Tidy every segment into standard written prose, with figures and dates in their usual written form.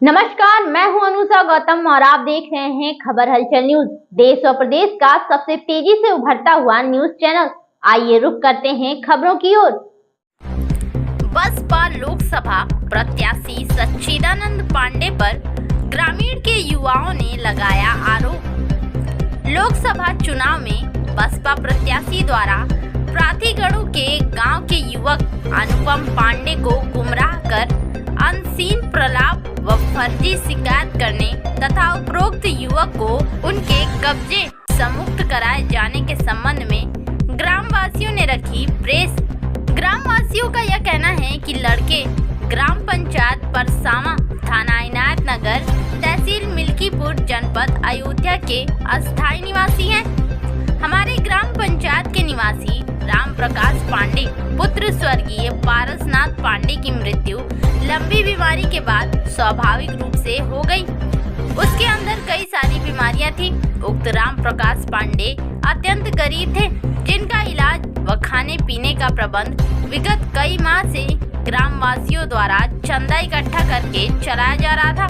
नमस्कार, मैं हूं अनुषा गौतम और आप देख रहे हैं खबर हलचल न्यूज। देश और प्रदेश का सबसे तेजी से उभरता हुआ न्यूज चैनल। आइए रुक करते हैं खबरों की ओर। बसपा लोकसभा प्रत्याशी सच्चिदानंद पांडे पर ग्रामीण के युवाओं ने लगाया आरोप। लोकसभा चुनाव में बसपा प्रत्याशी द्वारा प्राधिगढ़ों के गांव के युवक अनुपम पांडे को गुमराह कर अनसीन प्रलाप व फर्जी शिकायत करने तथा उपरोक्त युवक को उनके कब्जे से मुक्त कराए जाने के संबंध में ग्रामवासियों ने रखी प्रेस। ग्रामवासियों का यह कहना है कि लड़के ग्राम पंचायत परसावा, थाना इनायत नगर, तहसील मिल्कीपुर, जनपद अयोध्या के अस्थायी निवासी हैं। हमारे ग्राम पंचायत के निवासी राम प्रकाश पांडे पुत्र स्वर्गीय पारसनाथ पांडे की मृत्यु लंबी बीमारी के बाद स्वाभाविक रूप से हो गई। उसके अंदर कई सारी बीमारियां थी। उक्त राम प्रकाश पांडे अत्यंत गरीब थे, जिनका इलाज व खाने पीने का प्रबंध विगत कई माह से ग्रामवासियों द्वारा चंदा इकट्ठा करके चलाया जा रहा था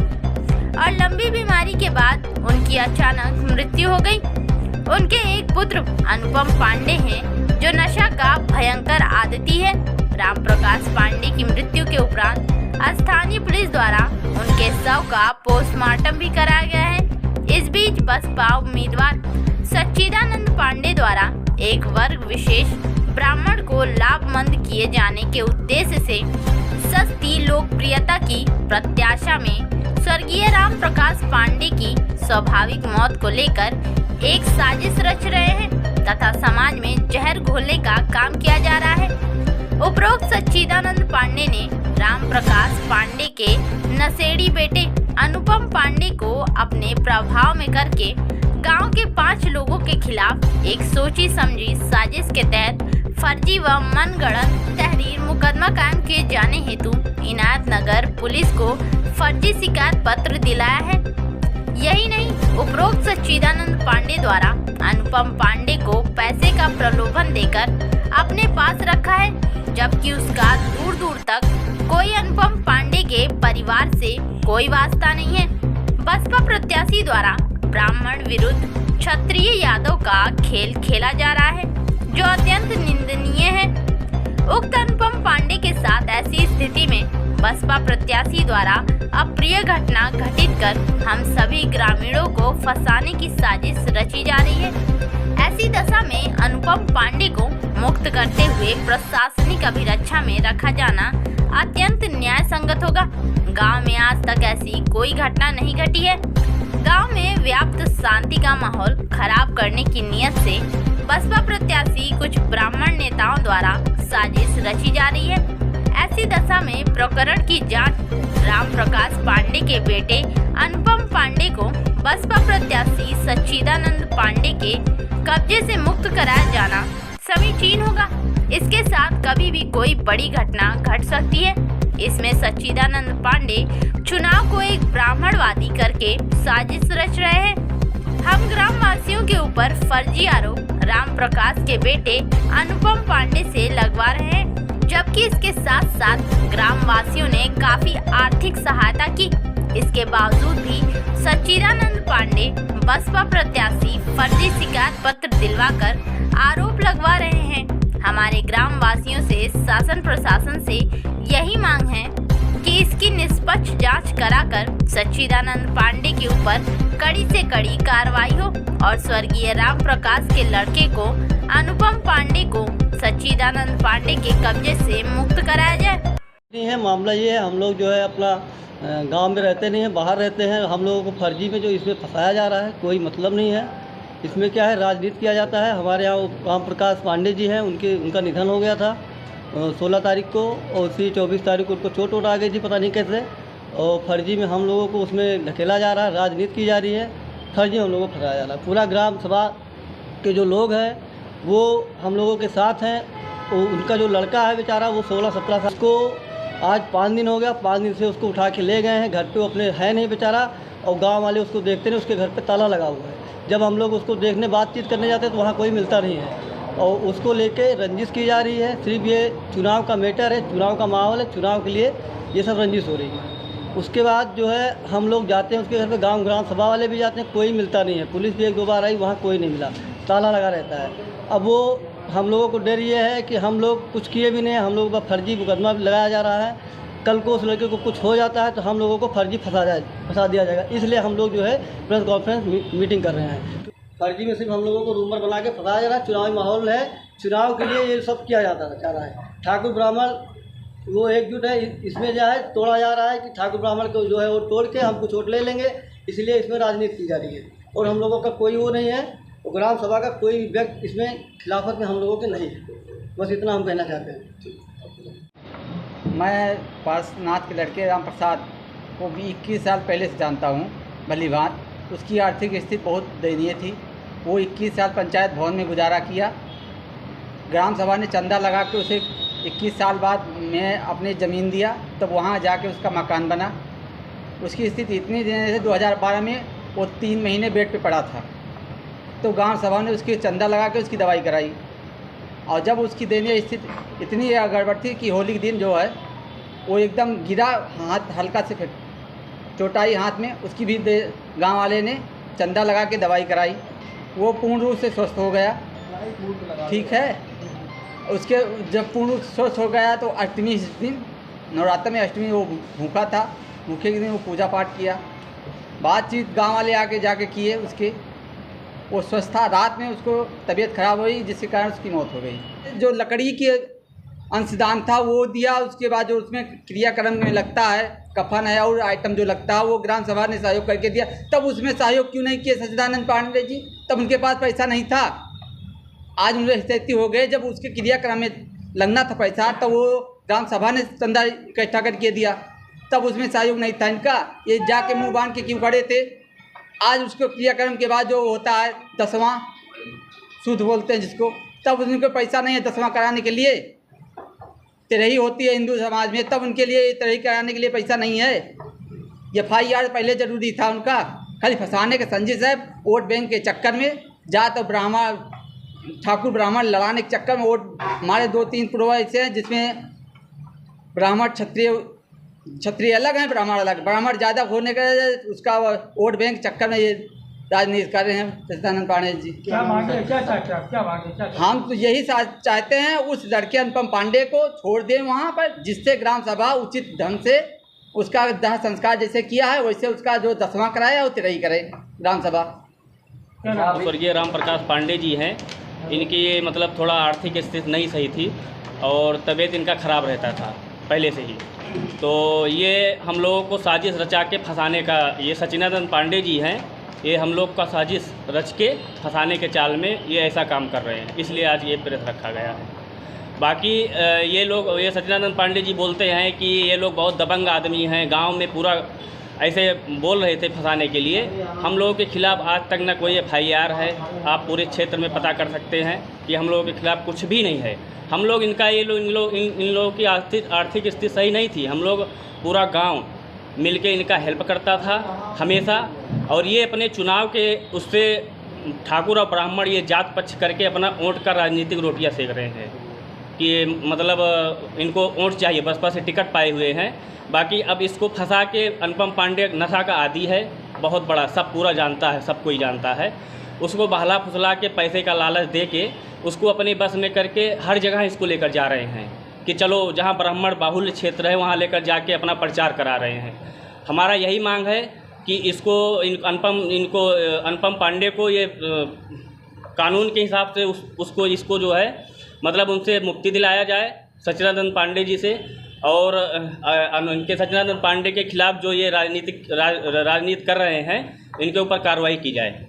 और लंबी बीमारी के बाद उनकी अचानक मृत्यु हो गई। उनके एक पुत्र अनुपम पांडे हैं, जो नशा का भयंकर आदती है। राम प्रकाश पांडे की मृत्यु के उपरांत स्थानीय पुलिस द्वारा उनके शव का पोस्टमार्टम भी कराया गया है। इस बीच बसपा उम्मीदवार सच्चिदानंद पांडे द्वारा एक वर्ग विशेष ब्राह्मण को लाभमंद किए जाने के उद्देश्य से सस्ती लोकप्रियता की प्रत्याशा में स्वर्गीय राम प्रकाश पांडे की स्वाभाविक मौत को लेकर एक साजिश रच रहे हैं तथा समाज में जहर घोलने का काम किया जा रहा है। उपरोक्त सच्चिदानंद पांडे ने राम प्रकाश पांडे के नशेड़ी बेटे अनुपम पांडे को अपने प्रभाव में करके गांव के 5 लोगों के खिलाफ एक सोची समझी साजिश के तहत फर्जी व मनगढ़ंत तहरीर मुकदमा कायम किए जाने हेतु इनायत नगर पुलिस को फर्जी शिकायत पत्र दिलाया है। यही नहीं, उपरोक्त सच्चिदानंद पांडे द्वारा अनुपम पांडे को पैसे का प्रलोभन देकर अपने पास रखा है, जबकि उसका दूर दूर तक कोई अनुपम पांडे के परिवार से कोई वास्ता नहीं है। बसपा प्रत्याशी द्वारा ब्राह्मण विरुद्ध क्षत्रिय यादव का खेल खेला जा रहा है, जो अत्यंत निंदनीय है। उक्त अनुपम पांडे के साथ ऐसी स्थिति में बसपा प्रत्याशी द्वारा अप्रिय घटना घटित कर हम सभी ग्रामीणों को फंसाने की साजिश रची जा रही है। ऐसी दशा में अनुपम पांडे को मुक्त करते हुए प्रशासनिक अभिरक्षा में रखा जाना अत्यंत न्याय संगत होगा। गांव में आज तक ऐसी कोई घटना नहीं घटी है। गांव में व्याप्त शांति का माहौल खराब करने की नियत से बसपा प्रत्याशी कुछ ब्राह्मण नेताओं द्वारा साजिश रची जा रही है। ऐसी दशा में प्रकरण की जांच राम प्रकाश पांडे के बेटे अनुपम पांडे को बसपा प्रत्याशी सच्चिदानंद पांडे के कब्जे से मुक्त कराया जाना समीचीन होगा। इसके साथ कभी भी कोई बड़ी घटना घट सकती है। इसमें सच्चिदानंद पांडे चुनाव को एक ब्राह्मणवादी करके साजिश रच रहे हैं। हम ग्रामवासियों के ऊपर फर्जी आरोप राम प्रकाश के बेटे अनुपम पांडे से लगवा रहे हैं, जबकि इसके साथ साथ ग्रामवासियों ने काफी आर्थिक सहायता की। इसके बावजूद भी सच्चिदानंद पांडे बसपा प्रत्याशी फर्जी शिकायत पत्र दिलवाकर आरोप लगवा रहे हैं। हमारे ग्रामवासियों से शासन प्रशासन से यही मांग है कि इसकी निष्पक्ष जांच कराकर सच्चिदानंद पांडे के ऊपर कड़ी से कड़ी कार्रवाई हो और स्वर्गीय राम प्रकाश के लड़के को अनुपम पांडे को सच्चिदानंद पांडे के कब्जे से मुक्त कराया जाए। नहीं है, मामला ये है, हम लोग जो है अपना गांव में रहते नहीं हैं, बाहर रहते हैं। हम लोगों को फर्जी में जो इसमें फंसाया जा रहा है, कोई मतलब नहीं है। इसमें क्या है, राजनीति किया जाता है। हमारे यहाँ राम प्रकाश पांडे जी हैं, उनका निधन हो गया था 16 तारीख को, और उसी 24 तारीख को उनको चोट आ गई थी, पता नहीं कैसे। और फर्जी में हम लोगों को उसमें ढकेला जा रहा है, राजनीति की जा रही है, फर्जी हम लोगों को फंसाया जा रहा है। पूरा ग्राम सभा के जो लोग हैं वो हम लोगों के साथ हैं। उनका जो लड़का है बेचारा, वो 16-17 साल को आज 5 दिन हो गया, 5 दिन से उसको उठा के ले गए हैं। घर पे वो अपने है नहीं बेचारा, और गांव वाले उसको देखते नहीं, उसके घर पे ताला लगा हुआ है। जब हम लोग उसको देखने बातचीत करने जाते हैं तो वहाँ कोई मिलता नहीं है, और उसको लेके रंजिश की जा रही है। सिर्फ ये चुनाव का मैटर है, चुनाव का माहौल है, चुनाव के लिए ये सब रंजिश हो रही है। उसके बाद जो है हम लोग जाते हैं उसके घर पे, ग्राम सभा वाले भी जाते हैं, कोई मिलता नहीं है। पुलिस भी 1-2 बार आई, वहाँ कोई नहीं मिला, ताला लगा रहता है। अब वो हम लोगों को डर ये है कि हम लोग कुछ किए भी नहीं, हम लोगों का फर्जी मुकदमा भी लगाया जा रहा है। कल को उस लड़के को कुछ हो जाता है तो हम लोगों को फर्जी फंसा दिया जाएगा। इसलिए हम लोग जो है प्रेस कॉन्फ्रेंस मीटिंग कर रहे हैं। फर्जी में सिर्फ हम लोगों को रूमर बना के फंसाया जा रहा है। चुनावी माहौल है, चुनाव के लिए ये सब किया जाता है, चाह रहा है। ठाकुर ब्राह्मण वो एकजुट है, इसमें जो है तोड़ा जा रहा है कि ठाकुर ब्राह्मण को जो है वो तोड़ के हम कुछ वोट ले लेंगे, इसलिए इसमें राजनीति की जा रही है। और हम लोगों का कोई वो नहीं है, ग्राम सभा का कोई व्यक्ति इसमें खिलाफत में हम लोगों के नहीं है। बस इतना हम कहना चाहते हैं। मैं पार्श्वनाथ के लड़के राम प्रसाद को भी 21 साल पहले से जानता हूँ भली भांति। उसकी आर्थिक स्थिति बहुत दयनीय थी। वो 21 साल पंचायत भवन में गुजारा किया। ग्राम सभा ने चंदा लगा के उसे 21 साल बाद मैं अपनी ज़मीन दिया, तब वहाँ जाके उसका मकान बना। उसकी स्थिति इतनी दयनीय थी, 2012 में वो 3 महीने बेड पे पड़ा था। तो ग्राम सभा ने उसकी चंदा लगा के उसकी दवाई कराई। और जब उसकी दयनीय स्थिति इतनी गड़बड़ थी कि होली के दिन जो है वो एकदम गिरा, हाथ हल्का से चोट आई हाथ में, उसकी भी गांव वाले ने चंदा लगा के दवाई कराई। वो पूर्ण रूप से स्वस्थ हो गया, ठीक है। उसके जब पूर्ण रूप से स्वस्थ हो गया तो अष्टमी दिन, नवरात्र में अष्टमी वो भूखा था, भूखे के दिन वो पूजा पाठ किया। बातचीत गांव वाले आके जाके किए, उसके वो स्वस्थ था। रात में उसको तबीयत खराब हुई जिसके कारण उसकी मौत हो गई। जो लकड़ी के अंशदान था वो दिया। उसके बाद जो उसमें क्रियाक्रम में लगता है, कफन है और आइटम जो लगता है, वो ग्राम सभा ने सहयोग करके दिया। तब उसमें सहयोग क्यों नहीं किए सच्चिदानंद पांडे जी? तब उनके पास पैसा नहीं था। आज उनकी स्थिति हो गए, जब उसके क्रियाक्रम में लगना था पैसा, तब वो ग्राम सभा ने चंदा इकट्ठा करके दिया, तब उसमें सहयोग नहीं था इनका। ये जाके मुँह बांध के क्यों खड़े थे? आज उसको क्रियाक्रम के बाद जो होता है 10वां सूद बोलते हैं जिसको, तब उनको पैसा नहीं है 10वां कराने के लिए। तिरही होती है हिंदू समाज में, तब उनके लिए तिरही कराने के लिए पैसा नहीं है। FIR पहले जरूरी था उनका। खाली फंसाने के संजय साहब वोट बैंक के चक्कर में, जात और ब्राह्मण ठाकुर ब्राह्मण लड़ाने के चक्कर में वोट, हमारे 2-3 पूर्व ऐसे हैं जिसमें ब्राह्मण क्षत्रिय अलग हैं, ब्राह्मण अलग। ब्राह्मण ज़्यादा होने का उसका वोट बैंक चक्कर में ये राजनीति कर रहे हैं सच्चिदानंद पांडे जी। क्या मांगे, क्या चाहते? हम तो यही चाहते हैं उस लड़के अनुपम पांडे को छोड़ दें वहाँ पर, जिससे ग्राम सभा उचित ढंग से उसका दाह संस्कार जैसे किया है वैसे उसका जो 10वां कराया वो तिरही करे ग्राम सभा। स्वर्गीय राम प्रकाश पांडे जी हैं। इनकी मतलब थोड़ा आर्थिक स्थिति नहीं सही थी और तबीयत इनका ख़राब रहता था पहले से ही। तो ये हम लोगों को साजिश रचा के फंसाने का, ये सच्चिदानंद पांडे जी हैं, ये हम लोग का साजिश रच के फंसाने के चाल में ये ऐसा काम कर रहे हैं, इसलिए आज ये प्रेस रखा गया है। बाकी ये लोग, ये सच्चिदानंद पांडे जी बोलते हैं कि ये लोग बहुत दबंग आदमी हैं, गांव में पूरा ऐसे बोल रहे थे फंसाने के लिए। हम लोगों के खिलाफ़ आज तक न कोई FIR है। आप पूरे क्षेत्र में पता कर सकते हैं कि हम लोगों के खिलाफ़ कुछ भी नहीं है। हम लोग इनका इन लोगों की आर्थिक स्थिति सही नहीं थी। हम लोग पूरा गांव मिलके इनका हेल्प करता था हमेशा। और ये अपने चुनाव के उससे ठाकुर और ब्राह्मण ये जात पक्ष करके अपना वोट का राजनीतिक रोटियां सेक रहे हैं कि मतलब इनको वोट चाहिए, बसपा से टिकट पाए हुए हैं। बाकी अब इसको फंसा के, अनुपम पांडे नशा का आदी है बहुत बड़ा, सब पूरा जानता है, सब कोई जानता है। उसको बहला फुसला के पैसे का लालच दे के उसको अपनी बस में करके हर जगह इसको लेकर जा रहे हैं कि चलो जहां ब्राह्मण बाहुल्य क्षेत्र है वहां लेकर जाके अपना प्रचार करा रहे हैं। हमारा यही मांग है कि इसको अनुपम पांडे को ये कानून के हिसाब से इसको जो है मतलब उनसे मुक्ति दिलाया जाए सच्चिदानंद पांडे जी से। और इनके सच्चिदानंद पांडे के खिलाफ़ जो ये राजनीति कर रहे हैं, इनके ऊपर कार्रवाई की जाए।